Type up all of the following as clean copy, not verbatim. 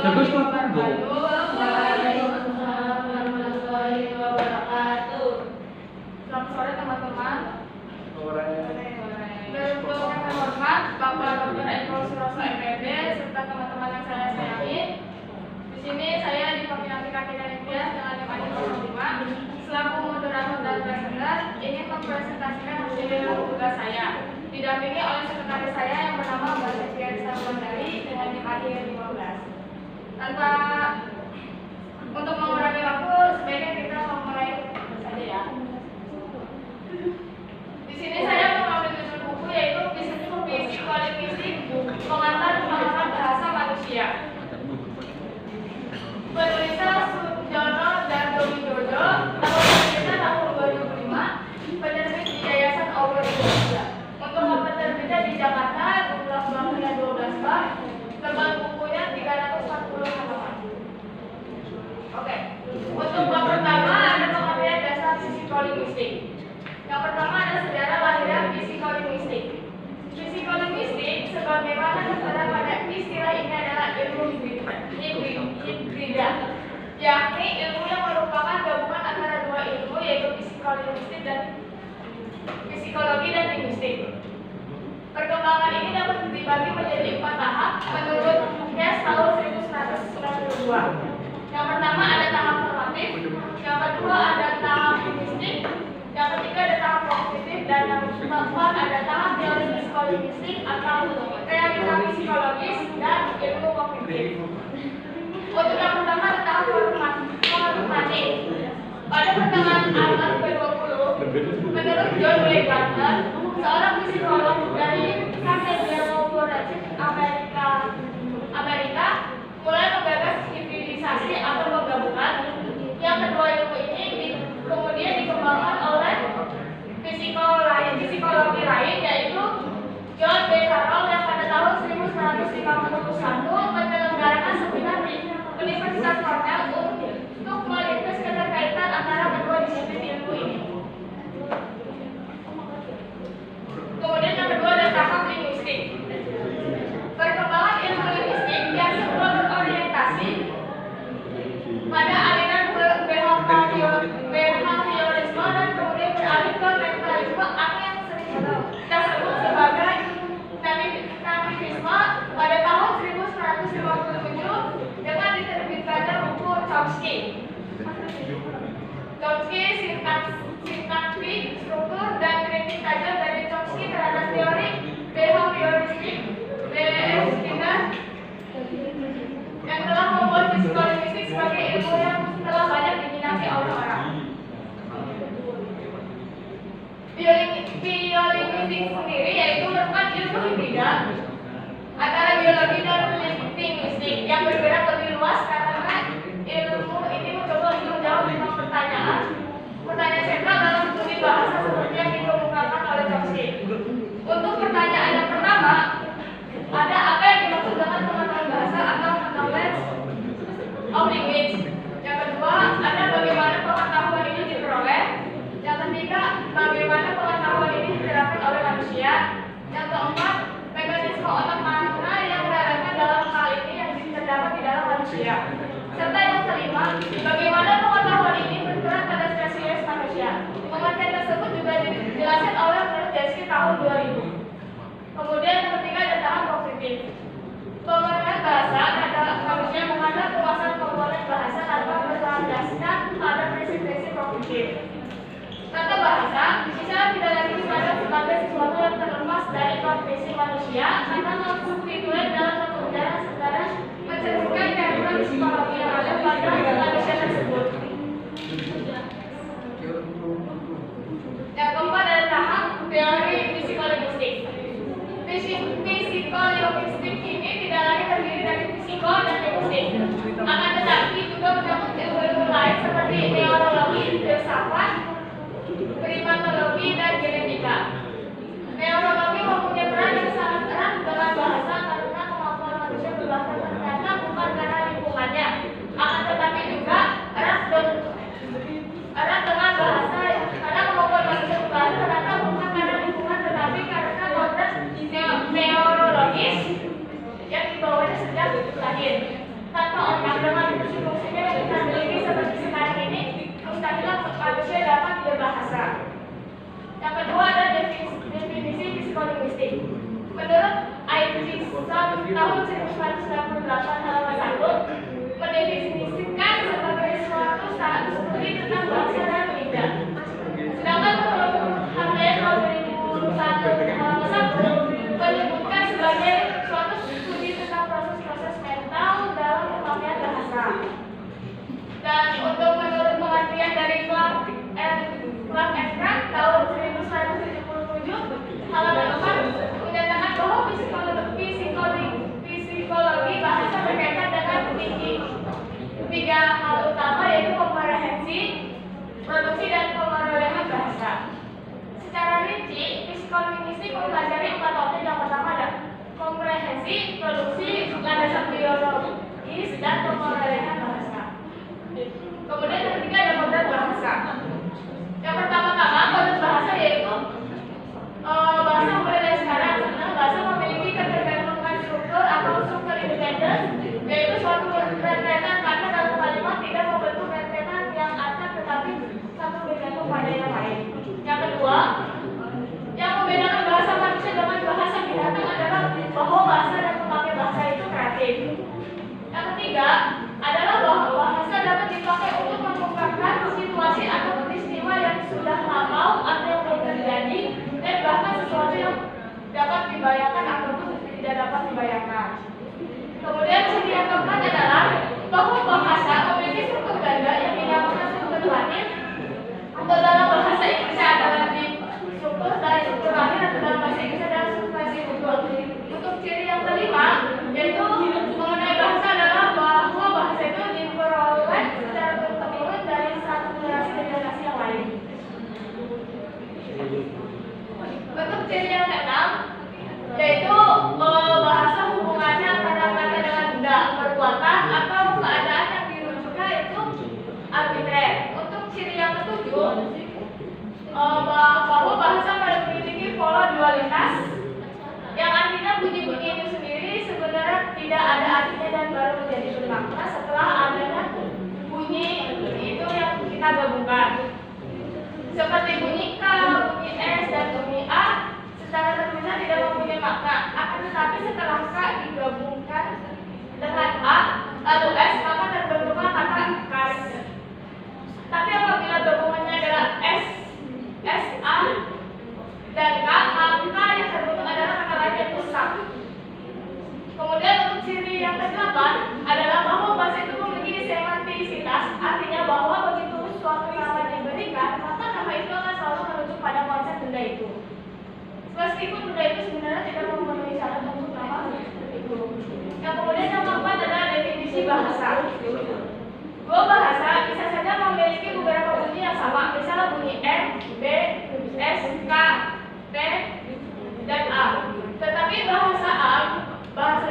warahmatullahi wabarakatuh. Selamat sore teman-teman. Beruntung yang terhormat Bapak Dr. Eko Suroso MPD serta teman-teman yang saya sayangi. Di sini saya diwakili Kakak India dengan NIM 05 selaku moderator dan presenter ingin mempresentasikan hasil tugas saya. Didampingi oleh sekretaris saya yang bernama Mbak Sofia Rizal-Mandari dengan NIM 15. Tanpa untuk mengurangi waktu, sebaiknya kita mulai saja ya. Di sini saya mengambil judul buku yaitu Psikolinguistik Pengantar Pemahaman Bahasa Manusia. Penulisnya Sujono dan Doni Dodo, tahun tahun 2005, penerbit di Yayasan Aura Indonesia. Untuk penerbitnya di Jakarta, jumlah bulannya 12 bab, tebal bukunya 340 halaman. Oke, untuk bab pertama ada pengertian dasar psikolinguistik. Yang pertama ada sejarah lahirnya psikolinguistik. Psikolinguistik sebagaimana tertera pada istilah ini adalah ilmu hibrida, yakni ilmu yang merupakan gabungan antara dua ilmu yaitu psikolinguistik dan psikologi dan linguistik. Perkembangan ini dapat dibagi menjadi 4 tahap menurut Hess tahun 1992. Yang pertama ada tahap formatif, yang kedua ada tahap linguistik, yang ketiga ada tahap kognitif, dan yang keempat ada tahap teori psikolinguistik atau realita psikologis dan ilmu kognitif. Untuk yang pertama ada tahap formatif. Pada pertengahan abad ke-20, menurut John W. Gardner, seorang psikolog dari Columbia University Amerika, mulai menggagas hibridisasi atau penggabungan. Yang kedua ilmu ini kemudian dikembangkan oleh psikologi lain yaitu John B. Carroll yang pada tahun 1951 menyelenggarakan seminar di Universitas Cornell untuk merintis keterkaitan antara kedua disiplin ilmu ini. Kemudian yang kedua ada tahap linguistik. Perkembangan ilmu linguistik yang semula berorientasi pada aliran behaviorisme dan kemudian beralih ke mentalisme atau yang sering kita sebut sebagai nativisme pada tahun 1957 dengan diterbitkannya buku Chomsky, sintaktik, struktur, dan kritik tajam dari Chomsky terhadap teori behavioristik B.S. Skinner yang telah membuat psikolinguistik sebagai ilmu yang telah banyak diminati oleh orang. Biolinguistik sendiri yaitu merupakan ilmu hibrida antara biologi dan linguistik yang bergerak lebih luas karena ilmu ini mencoba untuk menjawab 5 pertanyaan sentral dalam studi bahasa seperti yang dikemukakan oleh Chomsky. Untuk pertanyaan yang pertama, ada apa yang dimaksud dengan pengetahuan bahasa atau knowledge of language. Yang kedua, ada bagaimana pengetahuan ini diperoleh. Yang ketiga, bagaimana pengetahuan ini diterapkan oleh manusia. Yang keempat, mekanisme otak mana yang relevan dalam hal ini yang terdapat di dalam manusia. Serta yang kelima, bagaimana pengetahuan ini berperan pada spesies manusia. Pengertian tersebut juga dijelaskan oleh menurut Chomsky tahun 2000. Kemudian yang ketiga ada tahap kognitif. Pengertian bahasa adalah manusia mengenal penguasaan komponen bahasa tanpa berlandaskan pada prinsip-prinsip kognitif. Kata bahasa misalnya tidak lagi dipandang sebagai sesuatu yang terlepas dari kognisi manusia karena konstituen dalam satu udara sekarang mencerminkan kandungan psikologi yang ada pada manusia tersebut. Yang keempat adalah tahap teori psikolinguistik. Psikolinguistik ini tidak lagi terdiri dari psiko dan linguistik, akan tetapi juga mencakup ilmu-ilmu lain seperti neurologi, filsafat, primatologi, dan genetika. Neurologi mempunyai peran yang sangat erat dengan bahasa karena kemampuan manusia berbahasa ternyata bukan karena lingkungannya, akan tetapi juga erat dengan bahasa karena kemampuan manusia berbahasa ternyata bukan karena lingkungan tetapi karena konteks neurologis yang dibawanya sejak lahir. Tanpa manusia dapat berbahasa. Yang kedua ada definisi psikolinguistik. Menurut Aichison tahun 1998 halaman 1 mendefinisikan sebagai suatu studi tentang bahasa dan lidah. Sedangkan menurut Harley tahun 2001 halaman 1 menyebutkan sebagai suatu studi tentang proses-proses mental dalam pemakaian bahasa. Dan untuk menurut pengertian dari Clark and Frank tahun 1977 halaman 4 menyatakan bahwa psikologi bahasa berkaitan dengan tiga hal utama, yaitu komprehensi, produksi, dan pemerolehan bahasa. Secara rinci, psikolinguistik mempelajari 4 topik. Yang pertama ada komprehensi, produksi, landasan biologis, dan pemerolehan bahasa. Kemudian yang ketiga ada model bahasa. Yang pertama-tama model bahasa yaitu bahasa mulai dari sekarang. Bahasa memiliki ketergantungan struktur atau struktur independen, yaitu suatu rentetan kata dalam kalimat tidak membentuk rentetan yang acak, tetapi satu bergantung pada yang lain. Yang kedua, yang membedakan bahasa manusia dengan bahasa binatang adalah bahwa bahasa dan pemakai bahasa itu kreatif. Yang ketiga adalah bahwa bahasa dapat dipakai untuk mengungkapkan situasi atau peristiwa yang sudah lama atau yang belum terjadi, dan bahkan sesuatu yang dapat dibayangkan ataupun tidak dapat dibayangkan. Kemudian ciri yang keempat adalah bahwa bahasa memiliki struktur ganda yang dinamakan struktur Latin, atau dalam bahasa Inggris adalah di struktur dari struktur Latin, atau dalam bahasa Inggris adalah substansi struktur. Untuk ciri yang kelima yaitu mengenai bahasa adalah bahwa bahasa itu diperoleh secara turun-temurun dari satu generasi ke generasi yang lain. Untuk ciri yang keenam yaitu bahasa hubungannya antara kata dengan benda, perbuatan, atau keadaan yang dirujuknya itu arbitrer. Untuk ciri yang ketujuh bahwa bahasa memiliki pola dualitas, yang artinya bunyi-bunyi itu sendiri sebenarnya tidak ada artinya dan baru menjadi bermakna setelah adanya bunyi itu yang kita gabungkan. Seperti bunyi K, bunyi S, dan bunyi A secara terpisah tidak mempunyai makna. Akan tetapi setelah K digabungkan dengan A lalu S, maka terbentuklah kata kas. Tapi apabila gabungannya adalah S, A, dan K, maka yang terbentuk adalah kata lain yang pusat. Kemudian untuk ciri yang ke-8 adalah bahwa bahasa itu memiliki semantisitas, artinya bahwa begitu suatu nama diberikan, maka nama itu akan selalu merujuk pada konsep benda itu. Meskipun benda itu sebenarnya tidak memenuhi syarat untuk nama itu. Yang kemudian yang keempat adalah definisi bahasa. Dua bahasa bisa saja memiliki beberapa bunyi yang sama, misalnya bunyi M, B, S, K, T, dan A. Tetapi bahasa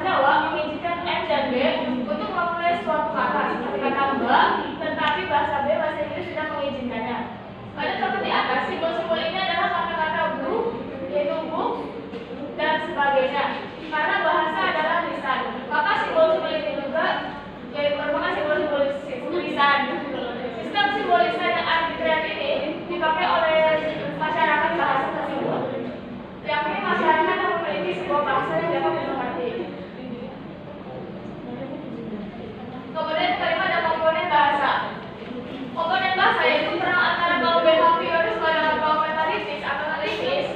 Jawa mengizinkan M dan B untuk memulai suatu kata seperti kata mbak, tetapi bahasa B, bahasa Inggris tidak mengizinkannya. Pada seperti atas, simbol-simbol ini adalah kata-kata bu, yaitu book, dan sebagainya. Karena bahasa adalah lisan, maka simbol-simbol ini juga yaitu merupakan simbol-simbol lisan. Sistem simbol lisan yang arbitrer ini dipakai oleh masyarakat bahasa tersebut. Yang ini masyarakat yang memiliki sebuah bahasa yang dapat dimengerti. Kemudian kelima ada komponen bahasa. Komponen bahasa yaitu peran antara kaum behavioris dan kaum mentalitis atau analitis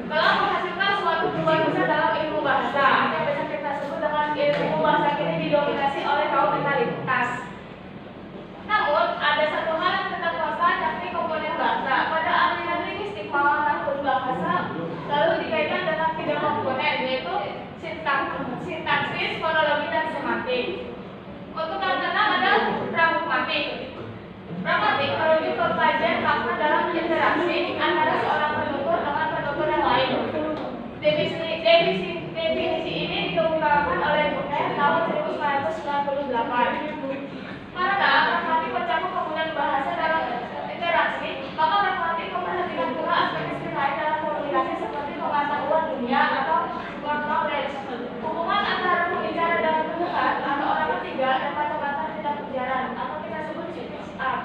dalam menghasilkan suatu perubahan besar dalam ilmu bahasa. Yang biasa kita sebut dengan ilmu bahasa kini didominasi oleh kaum mentalitas. Namun ada satu hal yang tetap konstan, yakni komponen bahasa. Pada aliran linguistik pengalaman bahasa lalu dikaitkan dengan 3 komponen, yaitu sintaksis, fonologi, dan semantik. Untuk yang keenam ada pragmatik. Pragmatik merujuk ke kajian makna dalam interaksi antara seorang penutur dengan penutur yang lain. Definisi ini dikemukakan oleh Buchner tahun 1998. Karena pragmatik mencakup penggunaan bahasa dalam interaksi, maka pragmatik memperhatikan pula aspek-aspek lain dalam komunikasi seperti pengetahuan dunia atau knowledge, hubungan antara pembicara dan pendengar atau orang ketiga, dan macam-macam tindak pikiran atau kita sebut speech art.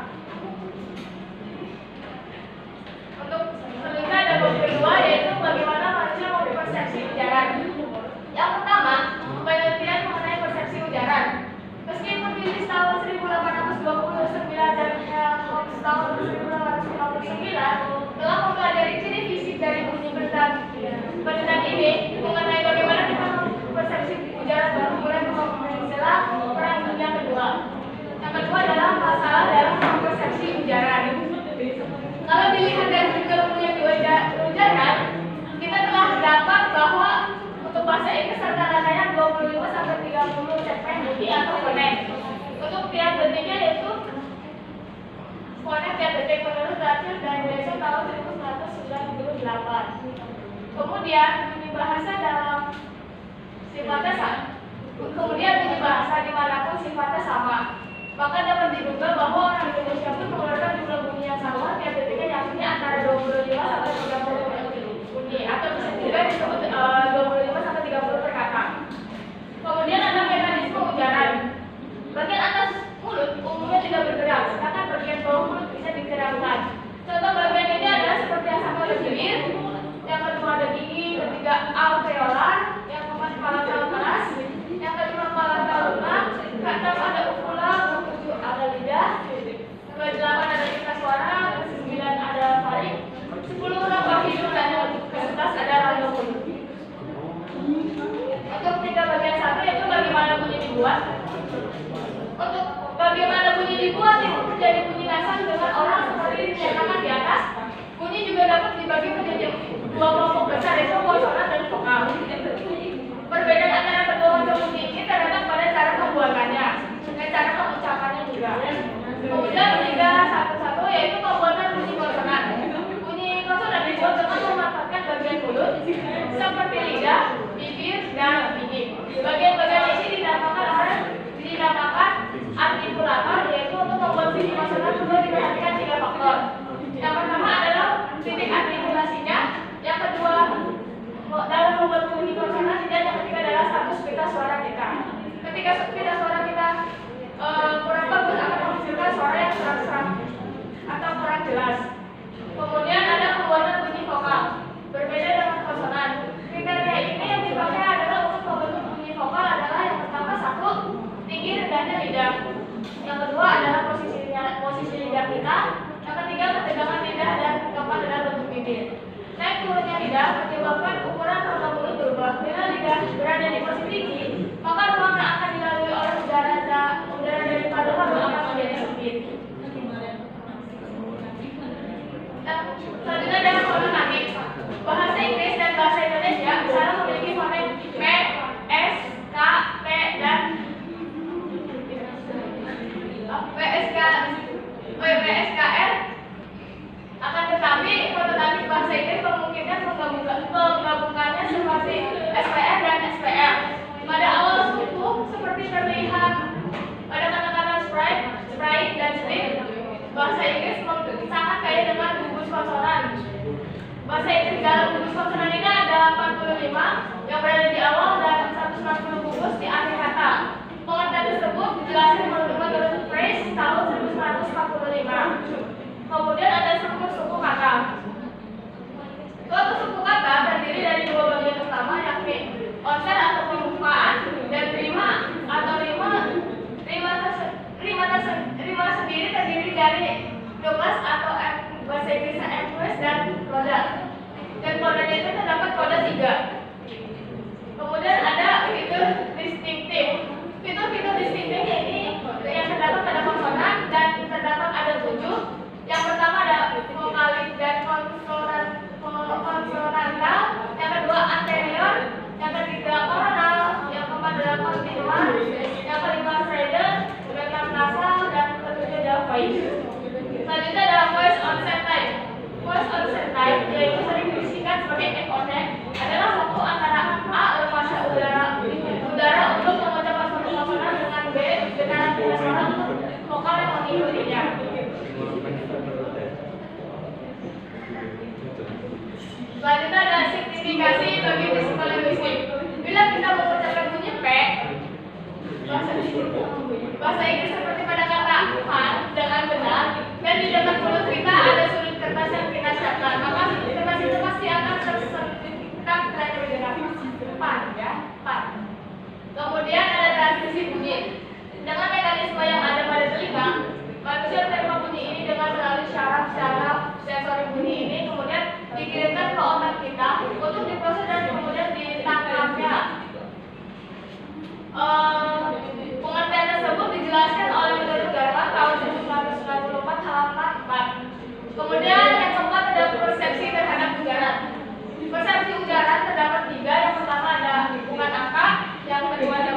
tiap detiknya yaitu fonem tiap detik menurut Rachel dan Deso tahun 1998. Kemudian bunyi bahasa dalam sifatnya sama. Kemudian bunyi bahasa dimanapun sifatnya sama. Maka dapat diduga bahwa orang Indonesia pun mengeluarkan jumlah bunyi yang sama tiap detiknya, yakni antara 25 sampai 30 bunyi, atau bisa juga disebut 25 sampai 30 per kata. Kemudian ada mekanisme ujaran. Bagian atas mulut umumnya tidak bergerak, sedangkan bagian bawah mulut bisa digerakkan. Contoh bagian ini adalah seperti yang sama ada bibir, yang kedua ada gigi, ketiga alveolar, yang keempat palatal keras, yang kelima palatal lunak, keenam ada uvula, ketujuh ada lidah, kedelapan ada pita suara, kesembilan ada faring, 10 rongga hidung, dan yang ke-11 ada rongga mulut. Untuk 3 bagian satu yaitu bagaimana bunyi dibuat. Untuk bagaimana bunyi dibuat itu menjadi bunyi nasal dengan orang seperti dinyatakan di atas. Bunyi juga dapat dibagi menjadi 2 kelompok besar, yaitu konsonan dan vokal. Perbedaan antara kedua macam bunyi ini terletak pada cara pembuatannya dan cara pengucapannya juga. Kemudian 3 satu-satu yaitu pembuatan bunyi konsonan. Bunyi konsonan dibuat dengan memanfaatkan bagian mulut seperti lidah, bibir, dan gigi. Bagian-bagian ini dinamakan artikulator, yaitu untuk membuat bunyi konsonan perlu diperhatikan 3 faktor. Yang pertama adalah titik artikulasinya, yang kedua dalam membuat bunyi konsonan, dan yang ketiga adalah status pita suara kita. Ketika pita suara kita kurang bagus akan menghasilkan suara yang serak-serak atau kurang jelas. Kemudian ada pembuatan bunyi vokal, berbeda dengan konsonan. Kriteria ini yang dipakai adalah untuk membentuk bunyi vokal adalah yang pertama satu, tinggi rendahnya lidah. Yang kedua adalah posisi lidah kita. Yang ketiga ketegangan lidah, dan keempat adalah bentuk bibir. Naik turunnya lidah menyebabkan ukuran rongga mulut berubah. Bila lidah berada di posisi tinggi, maka ruang yang akan dilalui oleh udara dari paru-paru akan menjadi sempit. Selanjutnya adalah fonomatik. Bahasa Inggris dan bahasa Indonesia misalnya memiliki fonem P, S, K, P, dan PSKR. Akan tetapi fonomatik bahasa Inggris memungkinkan menggabungkannya seperti SPR dan SPR. Pada awal suku seperti terlihat pada kata-kata sprite dan sleep. Bahasa Inggris sangat kaya dengan gugus konsonan. Bahasa Inggris dalam gugus konsonan ini ada 45 yang berada di awal dan 140 gugus di akhir kata. Pengertian tersebut dijelaskan menurut Phrase tahun 1945. Kemudian ada struktur suku kata. Suatu suku kata terdiri dari 2 bagian utama, yakni onset atau pembukaan dan rima atau rima sendiri terdiri dari 12 atau bahasa Inggrisnya emphasis dan coda. Dan kodanya itu terdapat koda 3. Kemudian ada fitur distinktif. Fitur distinktif ini yang terdapat pada konsonan dan terdapat ada 7. Yang pertama ada vokalis dan konsonantal, yang kedua anterior, yang ketiga coronal, yang keempat adalah kontinuan, yang kelima strident, keenam nasal, dan ketujuh adalah voice. Selanjutnya adalah voice onset type. Voice onset type yaitu sering disingkat sebagai FON, adalah satu antara A lepasnya udara untuk mengucapkan suatu konsonan dengan B getaran pita suara untuk vokal yang mengikutinya. Selanjutnya ada signifikasi bagi psikolinguistik. Bila kita mengucapkan bunyi P, bahasa Inggris seperti pada kata pan dengan benar, dan di dekat mulut kita ada sudut kertas yang kita siapkan, maka sudut kertas itu pasti akan tersertifikat dan bergerak. Pan, ya, pan. Kemudian ada transmisi bunyi. Dengan mekanisme yang ada pada telinga, manusia menerima bunyi ini dengan melalui syaraf sensori bunyi ini, kemudian dikirimkan ke otak kita untuk diproses dan kemudian ditangkapnya. Pengertian tersebut dijelaskan oleh menurut Garma tahun 1994 halaman 4. Kemudian yang keempat ada persepsi terhadap ujaran. Persepsi ujaran terdapat 3. Yang pertama ada bukan angka, yang kedua ada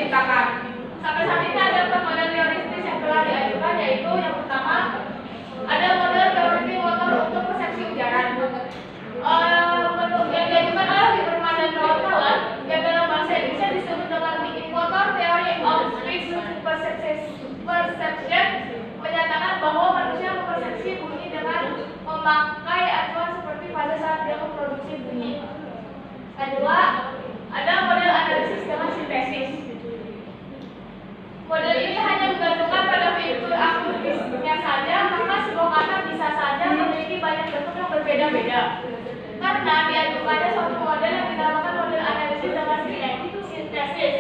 diciptakan. Sampai saat ini ada empat model teoristis yang telah diajukan, yaitu yang pertama ada model teori motor untuk persepsi ujaran. Menurut yang diajukan oleh Lieberman dan kawan-kawan, yang dalam bahasa Indonesia disebut dengan motor theory of speech perception, menyatakan bahwa manusia mempersepsi bunyi dengan memakai acuan seperti pada saat dia memproduksi bunyi. Kedua, ada model analisis dengan sintesis. Model ini hanya menggantungkan pada fitur akustiksnya saja, maka sebuah kata bisa saja memiliki banyak bentuk yang berbeda-beda. Karena diajukannya suatu model yang dinamakan model analisis dengan sintesis,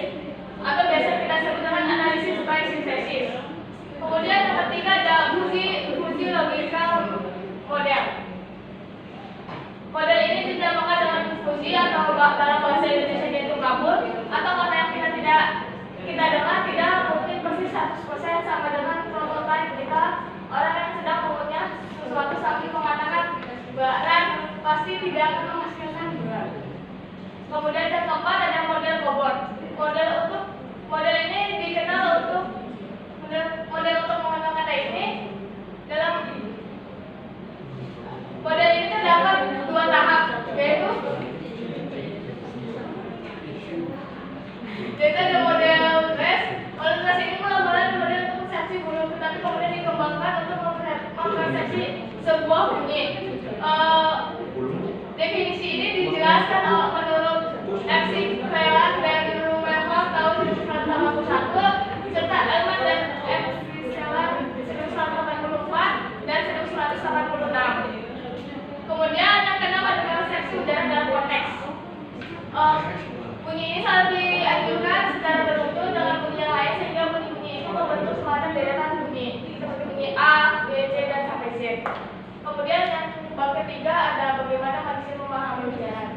atau biasa kita sebut dengan analisis by sintesis. Kemudian yang ketiga ada fusi logical model. Model ini dinamakan dengan fusi atau dalam bahasa Indonesia yaitu kabur, atau kata yang kita dengar tidak mungkin persis 100% sama dengan prototipe ketika orang yang sedang mengunyah sesuatu sambil mengatakan barang pasti tidak akan menghasilkan berat. Kemudian yang keempat ada model cohort. Model ini dikenal untuk model untuk mengenal kata ini. Dalam model ini terdapat dua tahap, yaitu ada model dress. Model dress ini merupakan model untuk persepsi burung, tetapi kemudian dikembangkan untuk mempersepsi sebuah bunyi. Definisi ini dijelaskan menurut Epstein Velan dari Rumah tahun 1981, serta Elman dan Epstein Velan 1984 dan 1986. Kemudian yang keenam adalah persepsi ujaran dalam konteks. Bunyi ini selalu dianjurkan secara beruntun dengan bunyi yang lain, sehingga bunyi-bunyi itu membentuk semacam deretan bunyi seperti bunyi A, B, C, dan sampai Z. Kemudian yang bab ketiga ada bagaimana manusia memahami ujaran.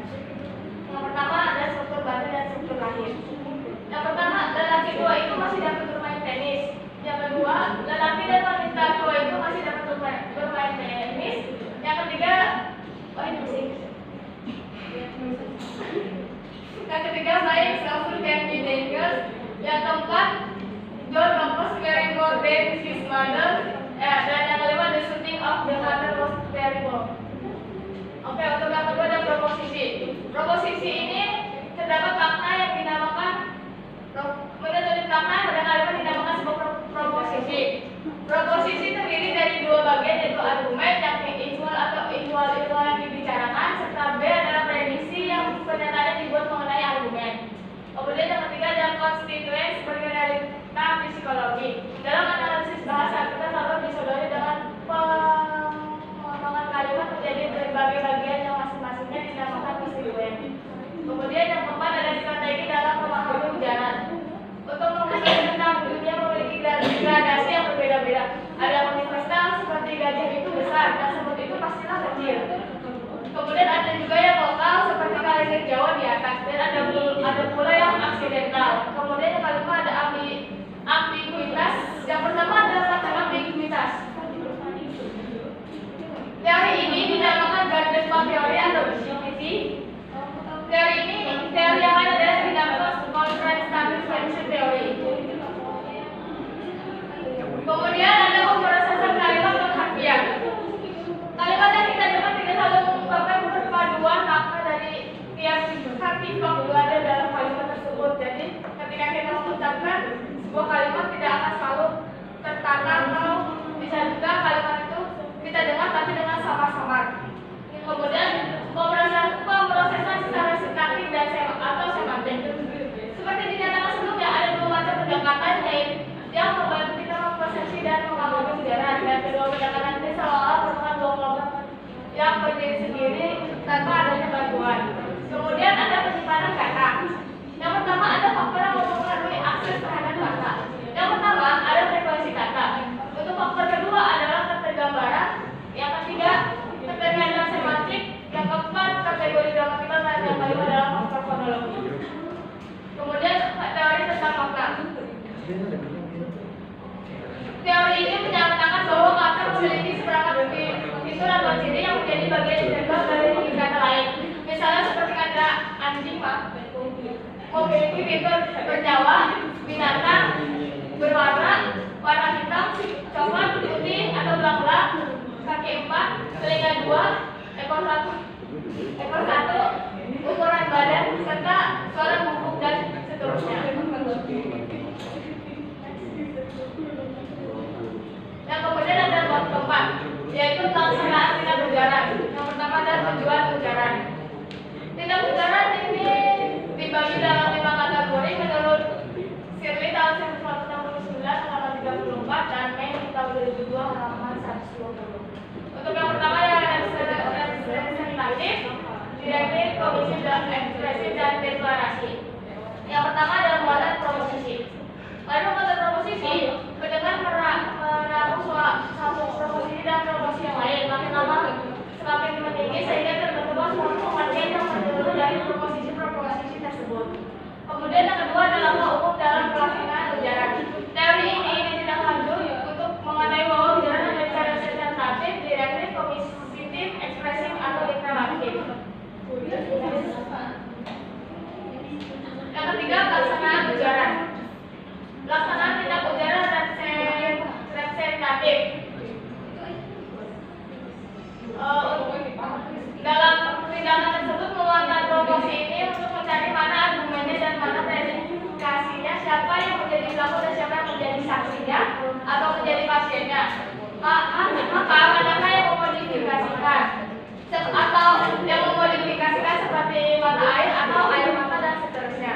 Yang pertama ada struktur batin dan struktur lahir. Yang pertama, lelaki dua itu masih dapat bermain tenis. Yang kedua, lelaki dan wanita dua itu masih dapat bermain tenis. Yang ketiga, yang ketiga, saying self-will can be dangerous. Yang keempat, John was wearing more than his mother. Dan yang kelima, the shooting of the mother was terrible. Oke, untuk yang kedua ada proposisi. Proposisi ini terdapat makna yang dinamakan menurut makna pada kalimat dinamakan sebuah proposisi. Proposisi terdiri dari dua bagian, yaitu argumen yang ikhwal atau ikhwal yang dibicarakan, serta B adalah prediksi yang pernyataannya dibuat mengenai argumen. Kemudian yang ketiga ada constituents sebagai realita psikologi. Dalam analisis bahasa kita selalu disodori dengan pengembangan kalimat menjadi berbagai bagian yang masing-masingnya dinamakan constituent. Kemudian yang keempat ada strategi dalam memahami ujaran. Untuk mengetahui tentang dunia memiliki gradasi yang berbeda-beda. Ada universal seperti gajah itu besar dan semut itu pastilah kecil. Kemudian ada juga yang lokal seperti kalender Jawa di atas, dan ada pula yang aksidental. Kemudian yang kelima ada ambiguitas. Yang pertama adalah kata ambiguitas. Teori ini dinamakan Gardenbaum teori atau GPT. Teori yang lain adalah dinamakan Conference Stabilization Theory. Kemudian ada pemrosesan kalimat pengharfian. Kalimat yang kita dapat tidak selalu mengungkapkan perpaduan makna dari tiap arti yang ada dalam kalimat tersebut. Jadi ketika kita mengucapkan sebuah kalimat tidak akan selalu tertata, atau bisa juga kalimat itu kita dengar tapi dengan samar-samar. Kemudian pemrosesan secara sintaktik dan atau semantik. Seperti dinyatakan sebelumnya, ada dua macam pendekatan yang membantu kita memprosesi dan mengamati ujaran. Dan kedua pendekatan ini seolah-olah merupakan dua kelompok yang berdiri sendiri tanpa adanya bantuan. Kemudian ada penyimpanan kata. Yang pertama ada faktor yang mempengaruhi akses terhadap kata. Yang pertama ada frekuensi kata. Untuk faktor kedua adalah ketergambaran. Yang ketiga keterkaitan semantik. Yang keempat kategori gramatikal, dan yang kelima adalah faktor fonologi. Kemudian teori tentang makna. Teori ini menyatakan bahwa kata memiliki seperangkat fitur atau ciri yang menjadi bagian integral dari kata lain. Misalnya seperti kata anjing memiliki fitur bernyawa, binatang berwarna warna hitam, coklat, putih atau belang-belang, kaki 4, telinga 2, ekor 1, ukuran badan serta suara bubuk dan seterusnya. Yang kemudian ada bab keempat, yaitu pelaksanaan tindak ujaran. Yang pertama adalah tujuan ujaran. Tindak ujaran ini dibagi dalam 5 kategori menurut Shirley tahun 1969 halaman 34 dan Mei tahun 2002 halaman 120. Untuk yang pertama yang representatif, direktif, komisi dan ekspresi dan deklarasi. Yang pertama adalah muatan proposisi. Pada muatan proposisi, pendengar menaruh satu proposisi dan proposisi yang lain. Makin lama semakin meninggi sehingga terbentuk suatu pengertian yang menyeluruh dari proposisi tersebut. Kemudian yang kedua adalah umum dalam pelaksanaan ujaran. Teori ini tidak lanjut untuk mengenai bahwa ujaran ada cara representatif, direktif, komisitif, ekspresif atau deklaratif. Yang ketiga, pelaksanaan ujaran. Pelaksanaan tindak ujaran representatif. Dalam tindakan tersebut memuatkan promosi ini untuk mencari mana argumennya dan mana predikasinya, siapa yang menjadi pelaku dan siapa yang menjadi saksinya atau menjadi pasiennya. Maka manakah yang memodifikasikan atau yang memodifikasikan seperti mata air atau air mata dan seterusnya.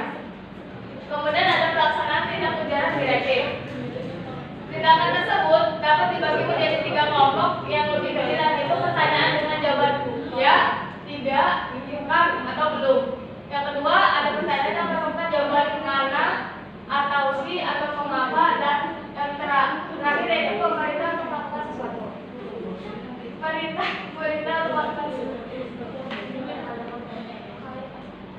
Kemudian ada pelaksanaan tindak ujaran direktif. Tindakan tersebut dapat dibagi menjadi 3 kelompok yang lebih kecil, yaitu pertanyaan dengan jawaban ya, tidak, bukan, atau belum. Yang kedua ada pertanyaan yang merupakan jawaban mana, atau si, atau mengapa, dan yang terakhir yaitu pemerintah untuk melakukan sesuatu. Pemerintah untuk melakukan sesuatu.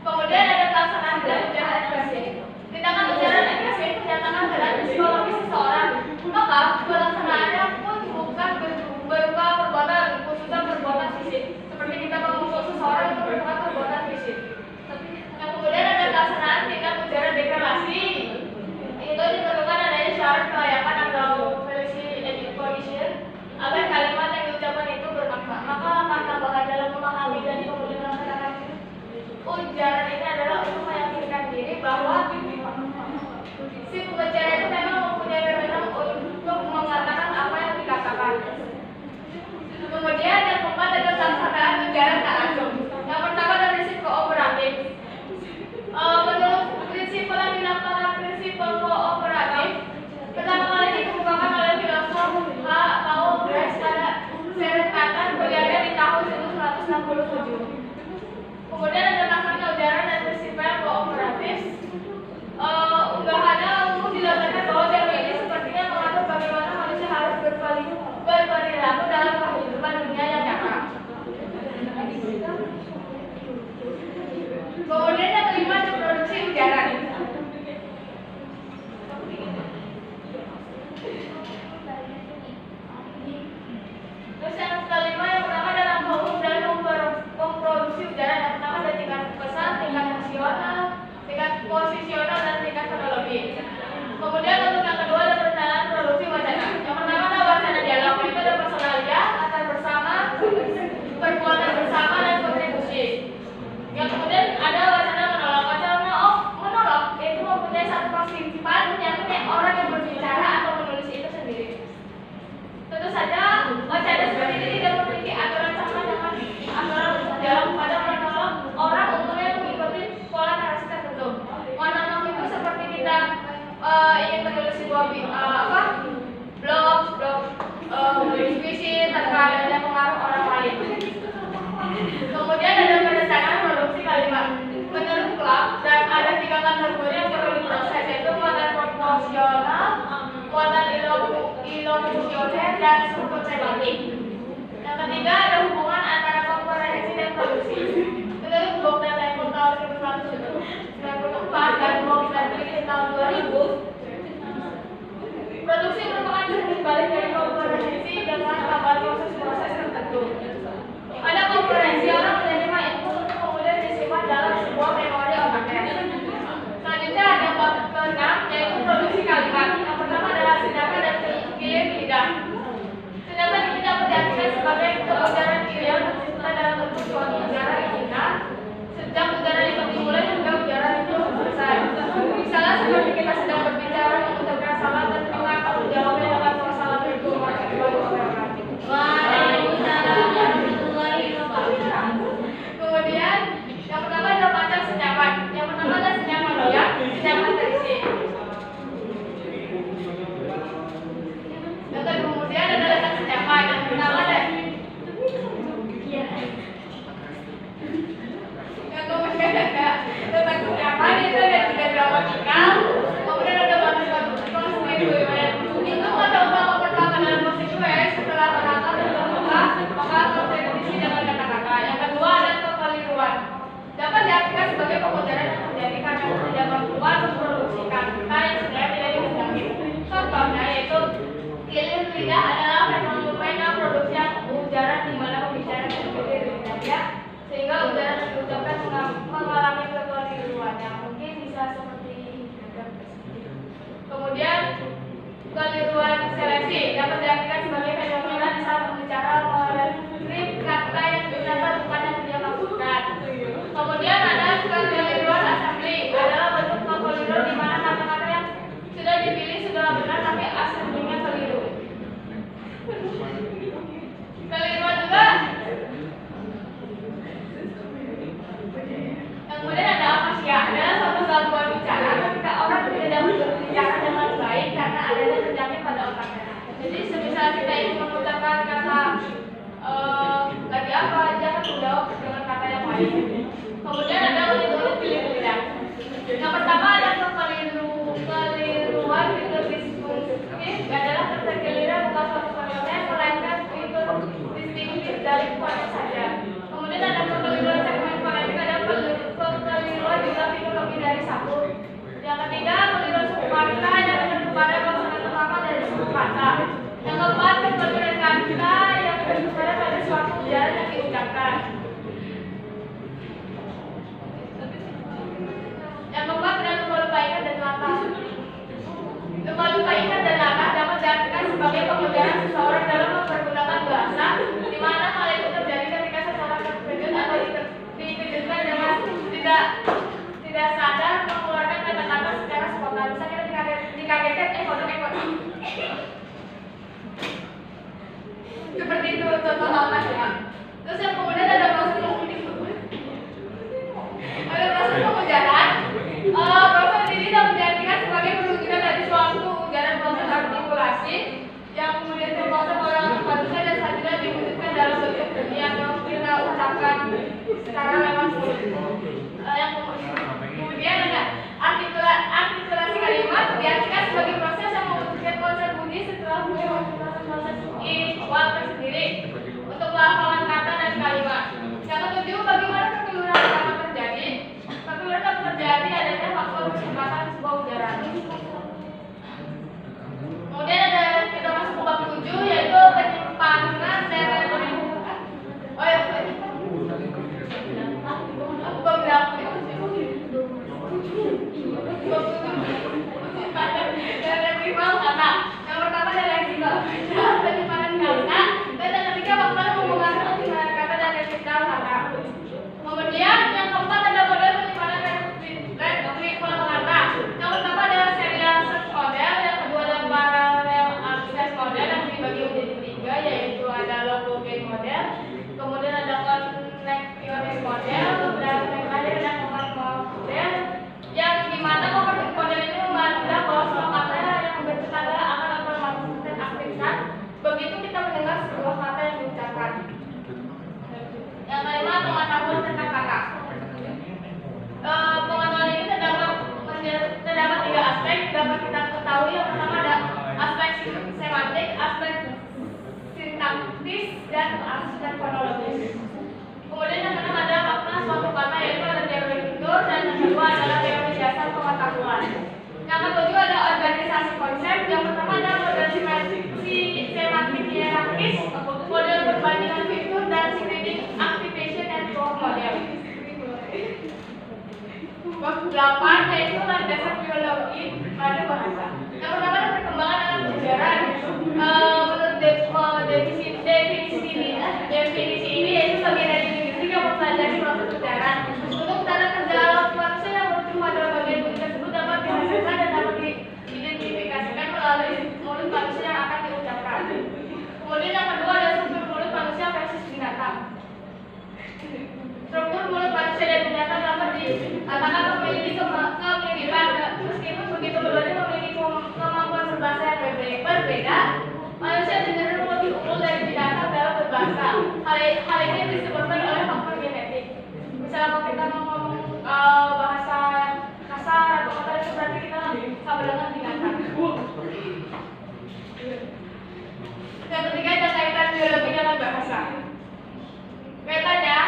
Kemudian ada pelaksanaan ujaran ekspresi. Tindakan ujaran ekspresi menyatakan keadaan psikologis seseorang. Maka pelaksanaannya pun bukan berupa perbuatan, khususnya perbuatan fisik. Seperti kita memukul seseorang itu merupakan perbuatan fisik. Yang kemudian ada pelaksanaan tindak ujaran deklarasi. Itu diperlukan adanya syarat kelayakan atau validity condition agar kalimat yang diucapkan itu bermakna. Maka langkah tambahan dalam memahami dan kemudian melaksanakan ujaran ini adalah untuk meyakinkan diri bahwa si pembicara itu memang mempunyai wewenang untuk mengatakan apa yang dikatakan. Kemudian yang keempat ada pelaksanaan ujaran tak langsung. Yang pertama adalah prinsip kooperatif. Menurut prinsip pendidikan prinsip kooperatif, pertama kali dikemukakan oleh filosof H. Paul Grace pada Serenatan berada di tahun 1967. Kemudian ada pelaksanaan ujaran dan prinsip kooperatif. Unggahannya umum dilakukan bahwa teori ini sepertinya mengatur bagaimana manusia harus berperilaku dalam kehidupan dunia yang nyata. Kemudian yang kelima ada produksi ujaran. Terus yang kelima yang pertama adalah umum dalam memproduksi ujaran. Yang pertama ada tingkat pesan, tingkat nasional, tingkat posisional dan tingkat teknologi. Kemudian untuk yang kedua ada perencanaan produksi wacana. Yang pertama ada wacana dialog, itu ada personalia, antar bersama, perbuatan bersama dan kontribusi. Yang kemudian ada wacana menolak. Wacana menolak itu mempunyai satu prinsipal menyangkut orang yang berbicara atau menulis itu sendiri. Tentu saja wacana seperti ini tidak memiliki aturan sama dengan aturan dialog. Pada menolak orang umumnya mengikuti pola narasi tertentu. Monolog itu seperti kita ingin menulis sebuah blog, diskusi tanpa adanya pengaruh orang lain. Kemudian ada perencanaan produksi kalimat. Menurut Clark dan ada 3 kategori yang perlu diproses, yaitu muatan proporsional, muatan ilokusioner, dan struktur tematik. Yang ketiga ada hubungan antara komprehensi dan produksi. Menurut Bob dan Levin tahun 1994 dan Bob dan Levin tahun 2000, produksi merupakan cermin balik dari komprehensi dengan tambahan proses-proses tertentu. Pada komprehensi orang menerima input untuk kemudian disimpan dalam sebuah memori otaknya. Selanjutnya ada bab ke-6 yaitu nanti kita sedang berbicara mengucapkan salam dan terima kasih jawabnya dengan wassalamualaikum warahmatullahi wabarakatuh. Waalaikumsalam warahmatullahi wabarakatuh. Kemudian yang pertama adalah baca senyaman. Yang pertama adalah senyaman ya, senyaman terisi. Dan kemudian ada letak senyaman. Yang pertama ada yang kemudian ada letak senyaman itu ada tiga gramatikal. Kemudian ada batas konstituen. Itu ada utama pertama dalam konstituen setelah kata dan terbuka maka konstitusi dengan kata-kata. Yang kedua ada kekeliruan. Dapat diartikan sebagai pemudaran yang terjadi karena tidak keluar memproduksikan kata yang sebenarnya tidak dikehendaki. Contohnya yaitu keliru lidah adalah fenomena produksi ujaran di mana pembicara mengikuti lidahnya sehingga ujaran yang diucapkan mengalami kekeliruan yang mungkin bisa seperti kemudian kekeliruan seleksi dapat diartikan sebagai fenomena di saat pembicara meretriev kata yang ternyata bukan yang dia maksudkan. Kemudian ada kekeliruan assembly adalah bentuk kekeliruan di mana kata-kata yang sudah dipilih sudah benar tapi assembly-nya keliru. Keliruan juga. Kemudian ada afasia adalah suatu gangguan bicara ketika orang tidak berbicara dengan baik karena adanya penyakit pada otaknya. Jadi semisal kita ingin mengucapkan kata lagi apa aja kan menjawab dengan kata yang baik. Kemudian ada unit-unit pilihan lidah. Yang pertama ada kekeliruan fitur disfungsi adalah terkeliru bukan suatu fenomena melainkan fitur distintif dari fonem saja. Kemudian ada kekeliruan segmen fonetik ada kekeliruan juga fitur lebih dari satu. Yang ketiga kekeliruan suku kata yang menunjuk pada konsonan utama dari suku kata. Yang keempat kekeliruan kata yang menunjuk pada suatu ujaran yang diucapkan. Yang keempat adalah lupa ikat dan latah. Lupa ikat dan latah dapat diartikan sebagai pengujaran seseorang dalam mempergunakan bahasa, di mana hal itu terjadi ketika seseorang terkejut atau dikejutkan dengan tidak sadar mengeluarkan kata-kata secara spontan. Misalnya kita dikagetkan, kodok. Seperti itu contoh halnya ya. Terus yang kemudian ada proses pengujaran. Proses ini dapat diartikan sebagai penunjukan dari suatu ujaran proses artikulasi yang kemudian terproses oleh manusia dan selanjutnya diwujudkan dalam bentuk yang kita ucapkan secara lewat mulut. Yang kemudian ada artikulasi kalimat diartikan sebagai proses yang mewujudkan konsep bunyi setelah proses ihwal tersendiri untuk pelafalan kata dan kalimat. Yang ketujuh, bagaimana kekeliruan kata terjadi? Kekeliruan dapat terjadi adanya faktor kecepatan sebuah ujaran. Kemudian ada kita masuk ke bab 7 yaitu penyimpangan teori. Oh ya, bab berapa? Kata. Yang pertama adalah leksikal penyimpangan kata dan yang ketiga faktor mempengaruhi penyimpangan kata dan leksikal kata. Kemudian yang keempat ada model penyimpanan retrieval kata. Yang pertama adalah serial search model, yang kedua adalah parallel access model yang dibagi menjadi tiga yaitu ada logogen model, kemudian ada connectionist model, dan yang terakhir ada command model yang dimana command model ini memandang bahwa semua kata yang membentuk adalah akan otomatis aktifkan begitu kita mendengar sebuah kata yang diucapkan. Yang kelima pengetahuan tentang kata. Pengetahuan ini terdapat tiga aspek dapat kita ketahui. Yang pertama ada aspek semantik, aspek sintaktis, dan aspek fonologis. Kemudian yang keenam ada makna suatu kata yaitu ada teori fitur dan yang kedua adalah teori dasar pengetahuan. Yang ketujuh ada organisasi konsep. Yang pertama ada model semantik hierarkis, model perbandingan fitur dan screening activation network model. Bab 8 yaitu landasan biologi pada bahasa. Yang pertama ada perkembangan dalam ujaran. Menurut definisi ini yaitu bagian dari linguistik yang mempelajari proses ujaran. Untuk tanda kerja alat manusia yang merujuk pada bagian bunyi tersebut dapat dihasilkan dan hal ini disebabkan oleh faktor genetik. Misalnya kalau kita mau ngomong bahasa yang kasar atau kotor itu berarti kita sama dengan binatang. Yang ketiga ada kaitan biologi dengan bahasa. Kaitannya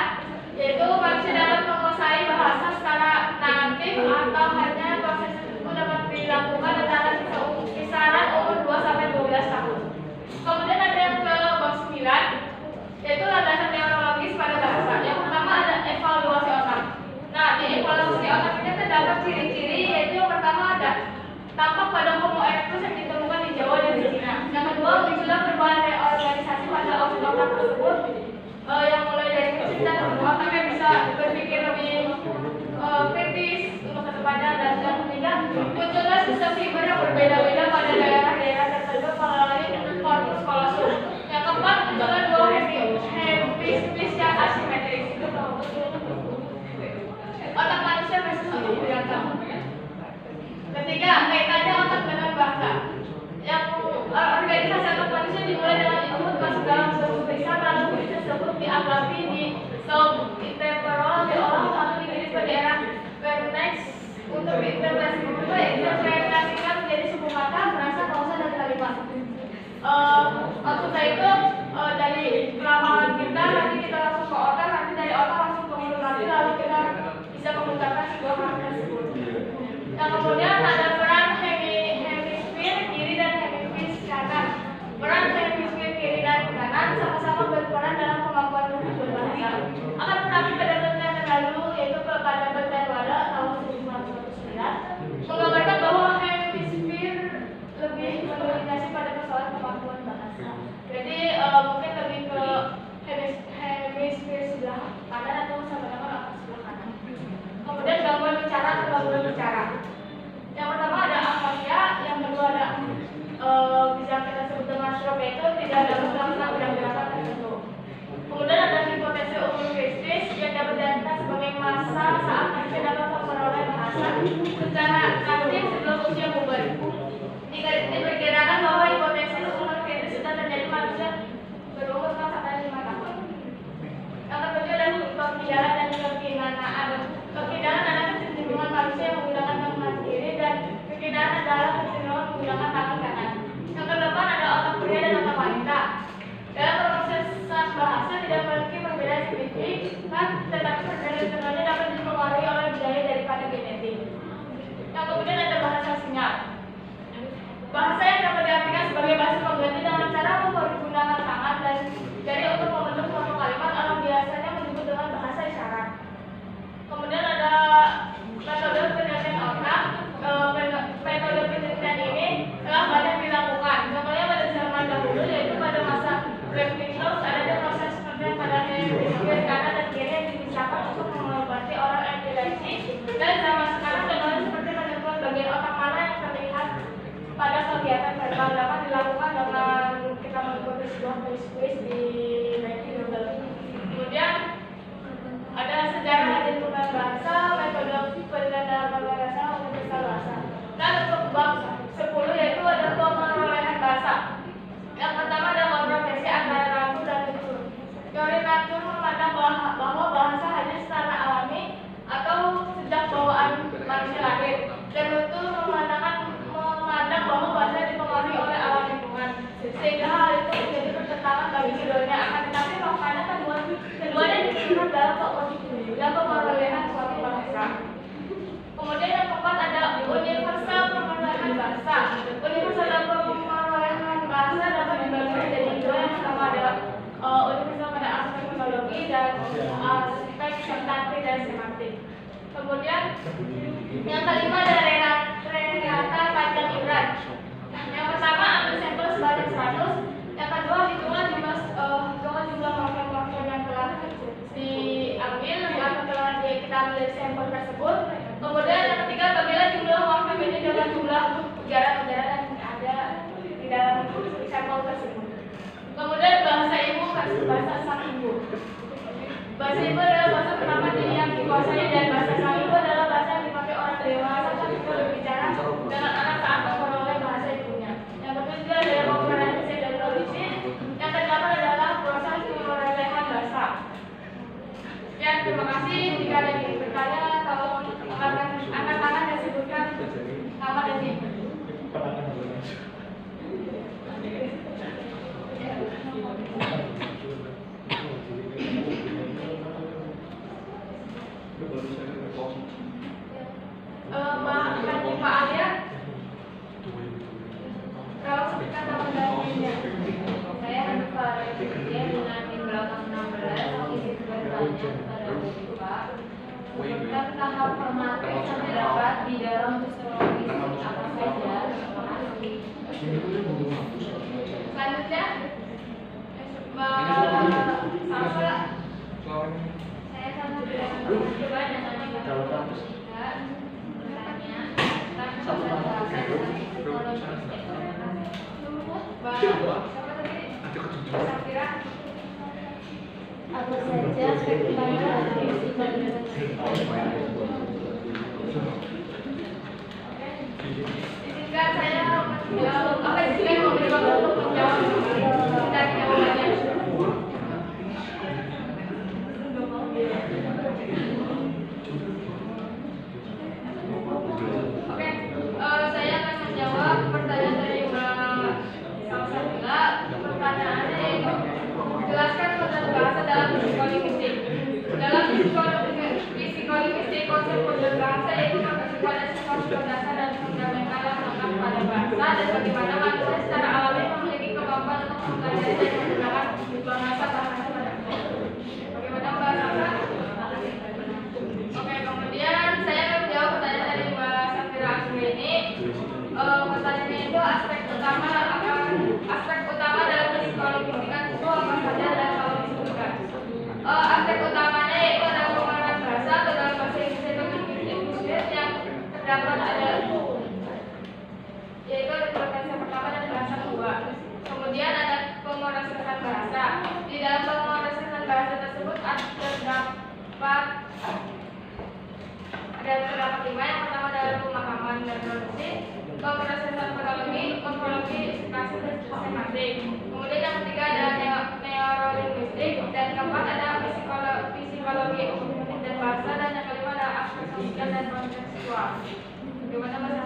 yaitu manusia dapat menguasai bahasa secara natif atau hanya proses itu dapat dilakukan antara kisaran umur 2 sampai 12 tahun. Kemudian ada yang ke bab 9 yaitu landasan neurologis pada bahasa. Yang pertama ada evaluasi otak. Nah, di evaluasi otak ini terdapat ciri-ciri yaitu yang pertama ada tampak pada Homo erectus yang ditemukan di Jawa dan di Cina. Yang kedua munculnya perubahan reorganisasi pada otak tersebut yang mulai dari kecil dan otaknya bisa berpikir lebih kritis untuk kedepannya. Dan yang ketiga munculnya sistem fiber yang berbeda-beda pada daerah-daerah tertentu melalui korpus kolosum. Yang keempat munculnya dua hemisfer yang asimetris. Otak manusia versus otak binatang. Ketiga, kaitannya otak dengan bahasa. Yang organisasi otak manusia dimulai dengan input masuk dalam sebuah tulisan, lalu tulis tersebut dianggapi di subtemporal, diolah lalu dikirim ke daerah vertex untuk diinterpretasikan menjadi sebuah kata, frasa, klausa, dan kalimat. Maksudnya itu dari pelafalan kita, nanti kita langsung ke otak, nanti dari otak langsung ke mulut nanti, lalu kita bisa mengucapkan sebuah kata tersebut. Yang kemudian ada peran hemisfer kiri dan hemisfer kanan. Peran hemisfer kiri dan kanan sama-sama berperan dalam kemampuan tubuh berbahasa. Akan tetapi pada penelitian terlalu yaitu pada penelitian WADA tahun 1999 menggambarkan bahwa hemisfer lebih mendominasi pada persoalan kemampuan bahasa. Jadi mungkin lebih ke hemisfer sebelah kanan atau sama-sama sebelah kanan. Kemudian gangguan bicara atau gangguan bicara. Yang pertama ada afasia, yang kedua ada bisa kita sebut dengan stroke, itu tidak dapat melakukan gerakan tertentu. Kemudian ada hipotensi umum kristis yang dapat diartikan sebagai masa saat manusia dapat memperoleh bahasa secara aktif sebelum usia puber. Diperkirakan bahwa hipotensi umum kritis sudah terjadi manusia berumur 4 sampai 5 tahun. Yang kedua ada kekidaran dan kekinanaan. Kekidaran adalah kecenderungan manusia yang menggunakan tangan kiri dan kekinanaan adalah kecenderungan menggunakan tangan kanan. Yang kedepan ada otak pria dan otak wanita. Dalam proses bahasa tidak memiliki perbedaan signifikan, tetapi perbedaan keduanya dapat dipengaruhi oleh budaya daripada genetik. Yang kemudian ada bahasa sinyal. Bahasa yang dapat diartikan sebagai bahasa pengganti dengan cara mempergunakan tangan dan jari untuk membentuk suatu kalimat, orang biasanya menyebut dengan bahasa isyarat. Kemudian ada metode penelitian otak. Metode penelitian ini telah banyak dilakukan. Contohnya pada zaman dahulu yaitu pada masa Westminster ada proses penelitian pada hemisfer kanan dan kiri yang dipisahkan untuk mengobati orang epilepsi. Dan zaman sekarang teknologi seperti menentukan bagian otak mana yang terlihat pada kegiatan verbal dapat dilakukan dengan kita mengikuti sebuah kuis di Google. Kemudian ada sejarah agen penggunaan bahasa, metode penelitian dalam bahasa, universal bahasa. Dan untuk bab 10 yaitu ada pemerolehan bahasa. Yang pertama ada kontroversi antara natur dan tutur. Teori natur memandang bahwa bahasa hanya secara alami atau sejak bawaan manusia lahir. Dan tutur memandang bahwa bahasa dipengaruhi oleh alam lingkungan. Sehingga hal itu menjadi pertentangan bagi keduanya. Akan tetapi makanya keduanya diterima dalam pemerolehan suatu bahasa. Kemudian yang keempat ada universal pemerolehan bahasa. Universal dalam pemerolehan bahasa dapat dibagi menjadi dua. Yang pertama ada universal pada aspek fonologi dan aspek sintaktik dan semantik. Kemudian yang kelima ada Renata Panjang Ibran. Yang pertama ambil sampel sebanyak 100. Yang kedua hitungan jumlah morfem yang telah diambil atau telah kita ambil dari sampel tersebut. Kemudian yang ketiga bagilah jumlah morfem ini dengan jumlah ujaran-ujaran yang ada di dalam sampel tersebut. Kemudian bahasa ibu versus bahasa sang ibu. Bahasa ibu adalah bahasa pertama yang dikuasai dan bahasa sang ibu adalah bahasa yang dipakai orang dewasa ketika berbicara dengan anak saat memperoleh bahasa ibunya. Yang ketujuh adalah penggunaan fisik dan logis. Yang kedelapan adalah proses pemerolehan bahasa. Sebutkan tahap formatif yang terdapat di dalam psikologi apa saja. Selanjutnya, Salsa. Saya sama dengan coba dengan apa saja aspek utama dari izinkan saya menjawab apa izinkan memberi waktu untuk menjawab dan jawabannya. Oke, saya akan menjawab pertanyaan dari Mbak Salsabila. Pertanyaannya yaitu jelaskan model bahasa dalam psikolinguistik. Dalam psikolinguistik, konsep model bahasa yaitu mengacu pada sifat dasar dan fundamental yang melekat pada bahasa dan bagaimana manusia secara alami memiliki kemampuan untuk mempelajari dan menggunakan bahasa pada bagaimana bahasa. Oke, kemudian saya akan menjawab pertanyaan dari Mbak Safira Asrini. Pertanyaannya itu aspek utama dalam psikologi kan itu apa saja dan kalau disebutkan. Aspek utamanya yaitu ada penggunaan bahasa atau dalam bahasa Inggris itu English yang terdapat ada yaitu ada bahasa pertama dan bahasa kedua. Kemudian ada pengurasan bahasa. Di dalam pengurasan bahasa tersebut terdapat 5. Yang pertama adalah pemahaman dan produksi, pengurasan fonologi, morfologi, spasi dan sistematik. Kemudian yang ketiga ada neurolinguistik dan keempat ada psikologi dan bahasa dan yang kelima ada aspek sosial dan kontekstual. Bagaimana bahasa